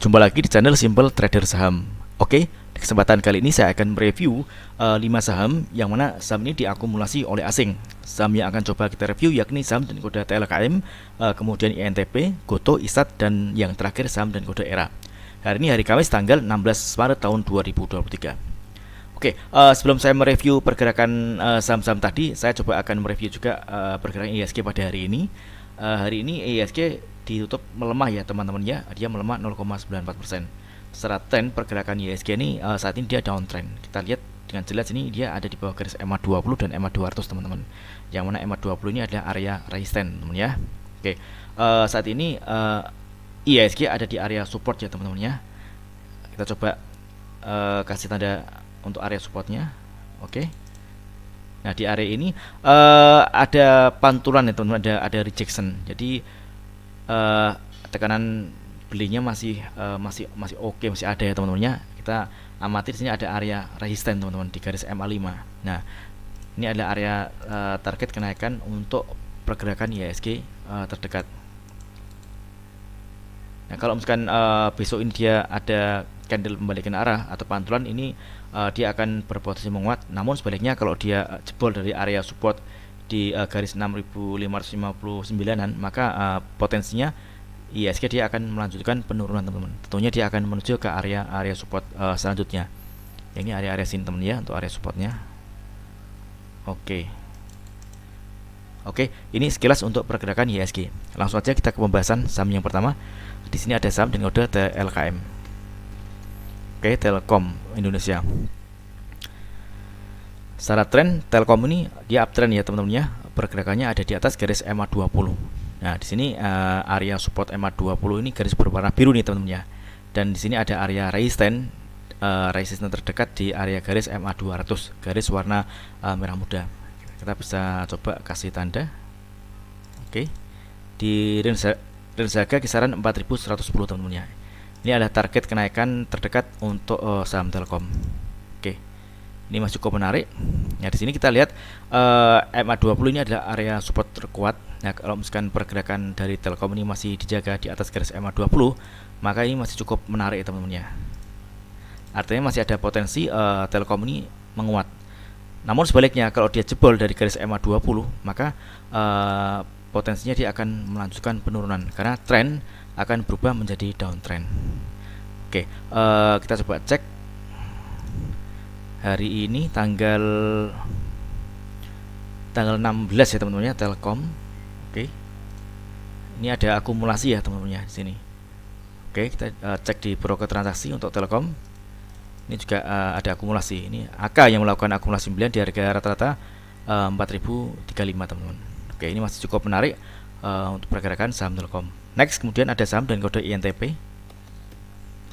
Jumpa lagi di channel Simple Trader Saham. Oke, di kesempatan kali ini saya akan mereview 5 saham yang mana saham ini diakumulasi oleh asing. Saham yang akan coba kita review yakni saham dan kode TLKM, kemudian INTP, GOTO, ISAT, dan yang terakhir saham dan kode ERA. Hari ini hari Kamis tanggal 16 Maret tahun 2023. Oke, sebelum saya mereview pergerakan saham-saham tadi, saya coba akan mereview juga pergerakan IHSG pada hari ini. Hari ini IHSG ditutup melemah ya teman-teman ya, dia melemah 0,94%. Secara tren pergerakan IHSG ini saat ini dia downtrend. Kita lihat dengan jelas ini dia ada di bawah garis EMA 20 dan EMA 200 teman-teman. Yang mana EMA 20 ini adalah area resisten teman ya. Oke, saat ini IHSG ada di area support ya teman-teman ya. Kita coba kasih tanda untuk area supportnya. Oke. Nah di area ini ada pantulan ya teman-teman, ada rejection. Jadi tekanan belinya masih oke, masih ada ya teman-teman ya. Kita amati di sini ada area resisten teman-teman di garis MA5. Nah, ini adalah area target kenaikan untuk pergerakan IHSG terdekat. Nah, kalau misalkan besok ini dia ada candle pembalikan arah atau pantulan ini, dia akan berpotensi menguat. Namun sebaliknya kalau dia jebol dari area support di garis 6559-an, maka potensinya IHSG dia akan melanjutkan penurunan teman-teman. Tentunya dia akan menuju ke area support selanjutnya. Ini area sini teman ya untuk area supportnya. Oke, ini sekilas untuk pergerakan IHSG. Langsung saja kita ke pembahasan saham yang pertama. Di sini ada saham dengan kode TLKM. Oke, Telkom Indonesia. Secara tren Telkom ini dia uptrend ya teman-teman ya. Pergerakannya ada di atas garis EMA 20. Nah, di sini area support EMA 20 ini garis berwarna biru nih teman-teman ya. Dan di sini ada area resisten terdekat di area garis EMA 200, garis warna merah muda. Kita bisa coba kasih tanda. Oke. Di range harga kisaran 4110 teman-teman ya. Ini adalah target kenaikan terdekat untuk saham Telkom. Oke. Ini masih cukup menarik. Nah, di sini kita lihat MA 20 ini adalah area support terkuat. Nah, kalau misalkan pergerakan dari Telkom ini masih dijaga di atas garis MA 20, maka ini masih cukup menarik teman-teman ya. Artinya masih ada potensi Telkom ini menguat. Namun sebaliknya kalau dia jebol dari garis MA 20, maka potensinya dia akan melanjutkan penurunan karena tren akan berubah menjadi downtrend. Oke, kita coba cek hari ini tanggal 16 ya teman-teman ya, Telkom. Oke, ini ada akumulasi ya teman-teman ya di sini. Oke, kita cek di broker transaksi untuk Telkom. Ini juga ada akumulasi. Ini AK yang melakukan akumulasi pembelian di harga rata-rata 4035 teman-teman. Oke, ini masih cukup menarik untuk pergerakan saham Telkom. Next, kemudian ada saham dan kode INTP.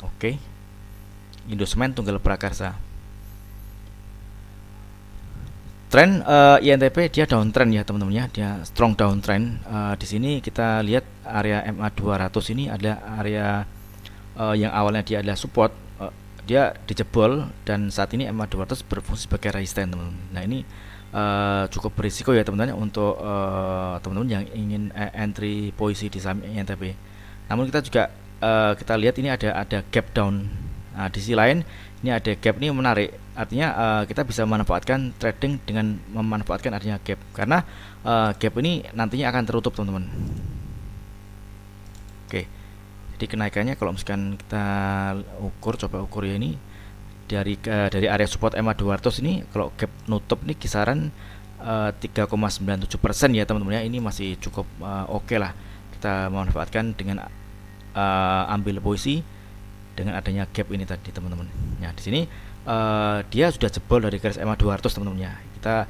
Oke, Indosemen Tunggal Prakarsa. Tren INTP dia downtrend ya teman-teman ya, dia strong downtrend. Di sini kita lihat area MA 200 ini adalah area yang awalnya dia adalah support, dia dijebol dan saat ini MA 200 berfungsi sebagai resisten teman-teman. Nah, ini cukup berisiko ya teman-teman untuk teman-teman yang ingin entry posisi di saham INTP. Namun kita juga kita lihat ini ada gap down. Nah, di sisi lain ini ada gap ini menarik. Artinya kita bisa memanfaatkan trading dengan memanfaatkan adanya gap karena gap ini nantinya akan tertutup teman-teman. Oke. Jadi kenaikannya kalau misalkan kita coba ukur ya, ini dari area support EMA 200 ini kalau gap nutup ini kisaran 3,97% ya teman-teman ya. Ini masih cukup oke lah. Kita memanfaatkan dengan ambil posisi dengan adanya gap ini tadi teman-teman. Nah, di sini dia sudah jebol dari garis EMA 200 teman-teman ya. Kita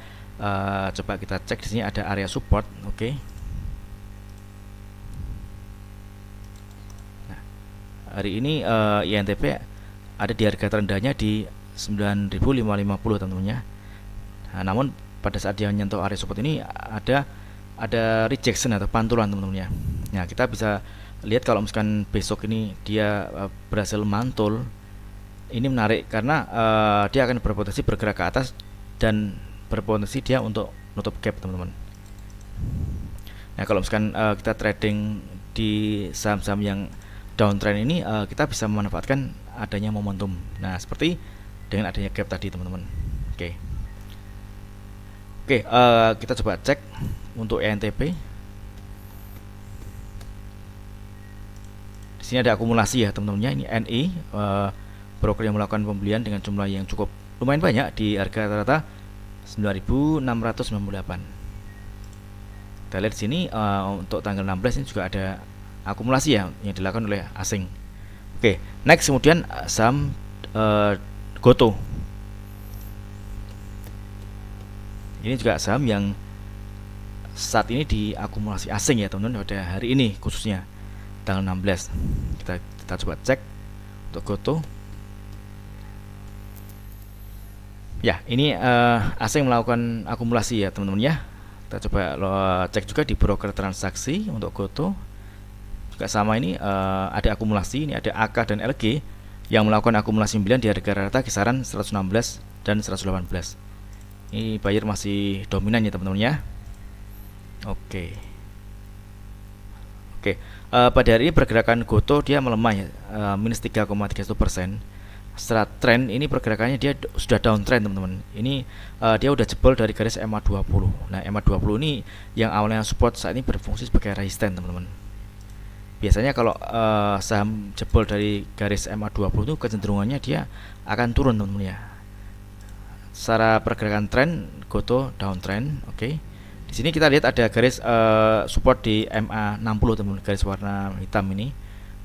coba kita cek di sini ada area support. Oke. Nah, hari ini INTP ada di harga terendahnya di 9.550 teman-teman ya. Nah, namun pada saat dia menyentuh area support ini ada rejection atau pantulan teman-teman ya. Nah, kita bisa lihat kalau misalkan besok ini dia berhasil mantul, ini menarik karena dia akan berpotensi bergerak ke atas dan berpotensi dia untuk nutup gap teman-teman. Nah, kalau misalkan kita trading di saham-saham yang downtrend ini kita bisa memanfaatkan adanya momentum. Nah, seperti dengan adanya gap tadi, teman-teman. Oke. Oke, kita coba cek untuk ENTP. Di sini ada akumulasi ya, teman-temannya. Ini NI, broker yang melakukan pembelian dengan jumlah yang cukup lumayan banyak di harga rata-rata 9.698. Kita lihat di sini untuk tanggal 16 ini juga ada akumulasi ya yang dilakukan oleh asing. Oke, next kemudian saham Goto. Ini juga saham yang saat ini diakumulasi asing ya, teman-teman, pada hari ini khususnya tanggal 16. Kita coba cek untuk Goto. Ya, ini asing melakukan akumulasi ya, teman-teman ya. Kita coba cek juga di broker transaksi untuk Goto. Juga sama, ini ada akumulasi. Ini ada AK dan LG yang melakukan akumulasi 9 di harga rata kisaran 116 dan 118. Ini buyer masih dominan ya, teman-teman ya. Oke. Pada hari ini pergerakan Goto dia melemah ya, minus 3,31%. Secara tren ini pergerakannya dia sudah downtrend, teman-teman. Ini dia udah jebol dari garis MA20. Nah, MA20 ini yang awalnya support saat ini berfungsi sebagai resisten, teman-teman. Biasanya kalau saham jebol dari garis MA20 itu kecenderungannya dia akan turun, teman-teman ya. Secara pergerakan tren Goto downtrend. Oke. Di sini kita lihat ada garis support di MA60, teman-teman, garis warna hitam ini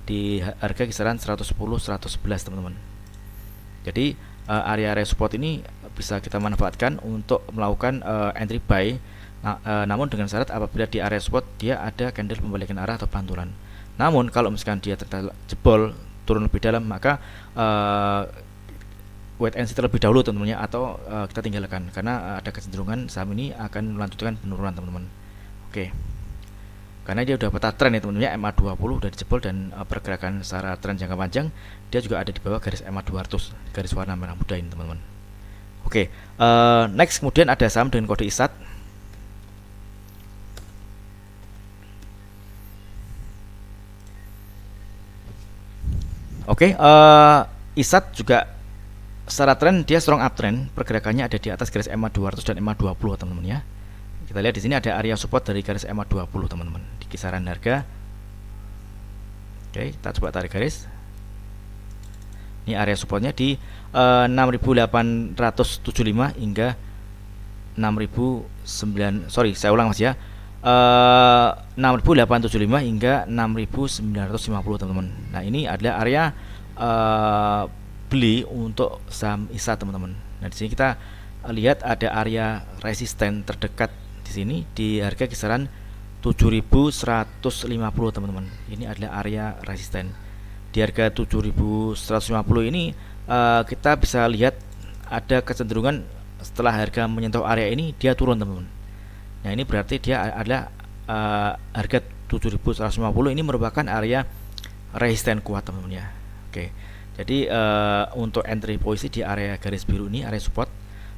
di harga kisaran 110 111, teman-teman. Jadi area-area support ini bisa kita manfaatkan untuk melakukan entry buy. Namun dengan syarat apabila di area support dia ada candle pembalikan arah atau pantulan. Namun kalau misalkan dia jebol turun lebih dalam, maka wait and see terlebih dahulu, teman-teman, atau kita tinggalkan karena ada kecenderungan saham ini akan melanjutkan penurunan, teman-teman. Oke. Karena dia udah peta tren ya, teman-teman, MA20 udah dijebol dan pergerakan secara tren jangka panjang dia juga ada di bawah garis MA200, garis warna merah muda ini, teman-teman. Oke. Next kemudian ada saham dengan kode ISAT. Oke, ISAT juga secara tren dia strong uptrend, pergerakannya ada di atas garis MA200 dan MA20, teman-teman ya. Kita lihat di sini ada area support dari garis MA20, teman-teman, di kisaran harga. Oke, kita coba tarik garis. Ini area supportnya di 6.875 hingga 6.900. Sorry, saya ulang Mas ya. 6.875 hingga 6.950, teman-teman. Nah, ini adalah area beli untuk saham ISAT, teman-teman. Nah, di sini kita lihat ada area resisten terdekat di sini di harga kisaran 7.150, teman-teman. Ini adalah area resisten. Di harga 7.150 ini kita bisa lihat ada kecenderungan setelah harga menyentuh area ini dia turun, teman-teman. Nah, ini berarti dia adalah harga 7.150 ini merupakan area resisten kuat, teman-teman ya. Oke. Jadi untuk entry posisi di area garis biru ini area support,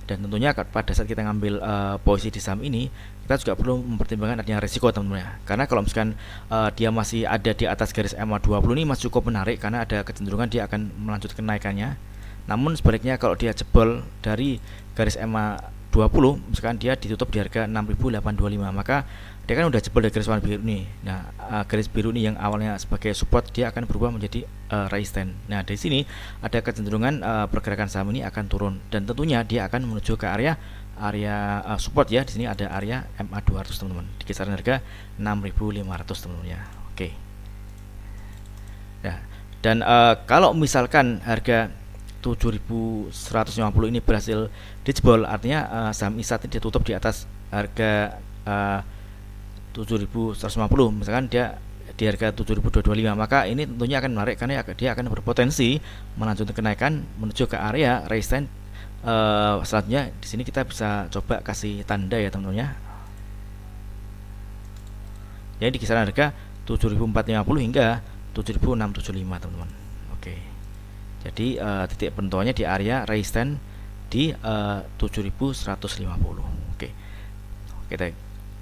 dan tentunya pada saat kita ngambil posisi di saham ini kita juga perlu mempertimbangkan adanya risiko, teman-teman ya. Karena kalau misalkan dia masih ada di atas garis MA20 ini masih cukup menarik karena ada kecenderungan dia akan melanjutkan kenaikannya. Namun sebaliknya kalau dia jebol dari garis MA20, misalkan dia ditutup di harga 6.825, maka dia kan udah jebol dari garis warna biru ini. Nah, garis biru ini yang awalnya sebagai support dia akan berubah menjadi resisten. Nah, dari sini ada kecenderungan pergerakan saham ini akan turun dan tentunya dia akan menuju ke area support ya. Di sini ada area MA200, teman-teman, di kisaran harga 6.500, teman-teman ya. Oke. Nah, dan kalau misalkan harga 7.150 ini berhasil dijebol, artinya saham ISAT ini ditutup di atas harga 7.150, misalkan dia di harga 7.225, maka ini tentunya akan menarik karena dia akan berpotensi melanjutkan kenaikan menuju ke area resisten. Selanjutnya di sini kita bisa coba kasih tanda ya, teman-teman ya. Jadi di kisaran harga 7.450 hingga 7.675, teman-teman. Oke. Jadi titik penentuannya di area resisten di 7.150. Oke.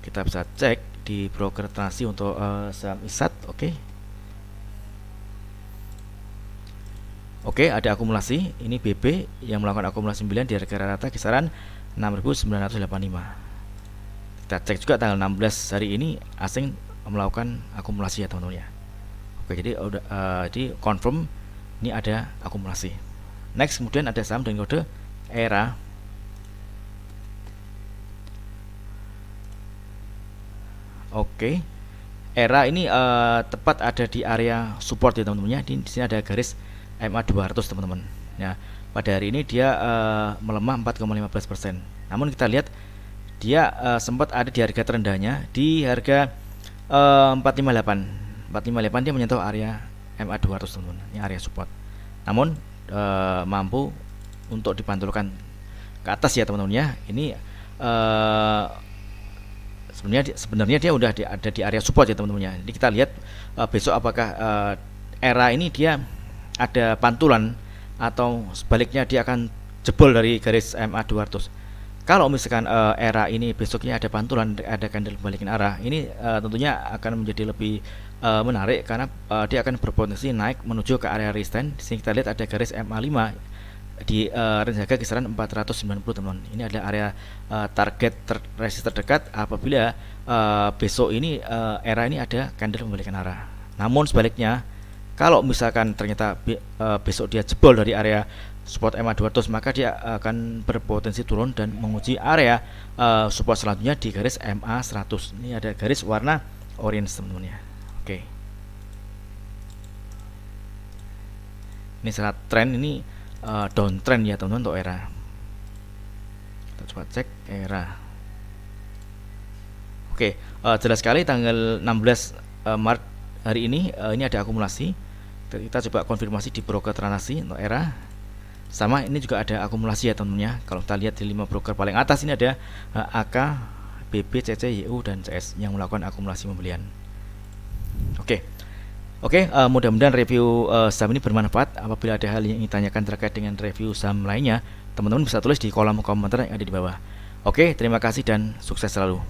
Kita bisa cek di broker transaksi untuk saham ISAT. Oke. Oke, ada akumulasi. Ini BB yang melakukan akumulasi 9 di harga rata kisaran 6.985. Kita cek juga tanggal 16 hari ini asing melakukan akumulasi ya teman-teman ya. Oke, jadi udah di confirm ini ada akumulasi. Next, kemudian ada saham dengan kode ERA. Oke, ERA ini tepat ada di area support ya teman-teman ya. Di sini ada garis MA 200 teman-teman. Ya, pada hari ini dia melemah 4,15%. Namun kita lihat dia sempat ada di harga terendahnya di harga 458. 458 dia menyentuh area MA 200 teman-teman. Ini area support. Namun mampu untuk dipantulkan ke atas ya teman-teman ya. Ini sebenarnya dia udah ada di area support ya teman-teman ya. Jadi kita lihat besok apakah ERA ini dia ada pantulan atau sebaliknya dia akan jebol dari garis MA 200. Kalau misalkan ERA ini besoknya ada pantulan, ada candle balikin arah, ini tentunya akan menjadi lebih menarik karena dia akan berpotensi naik menuju ke area resistance. Di sini kita lihat ada garis MA5 di range harga kisaran 490 teman. Ini adalah area target resisten terdekat apabila besok ini ERA ini ada candle membalikan arah. Namun sebaliknya, kalau misalkan ternyata besok dia jebol dari area support MA 200, maka dia akan berpotensi turun dan menguji area support selanjutnya di garis MA 100. Ini ada garis warna orange teman-teman ya. Oke. Ini saat tren ini downtrend ya teman-teman untuk ERA. Kita coba cek ERA. Oke, jelas sekali tanggal 16 Maret hari ini ada akumulasi. Kita coba konfirmasi di broker transaksi untuk ERA. Sama ini juga ada akumulasi ya teman-teman ya. Kalau kita lihat di 5 broker paling atas ini ada AK, BB, CC, YU dan CS yang melakukan akumulasi pembelian. Oke, mudah-mudahan review saham ini bermanfaat. Apabila ada hal yang ingin ditanyakan terkait dengan review saham lainnya, teman-teman bisa tulis di kolom komentar yang ada di bawah. Oke, terima kasih dan sukses selalu.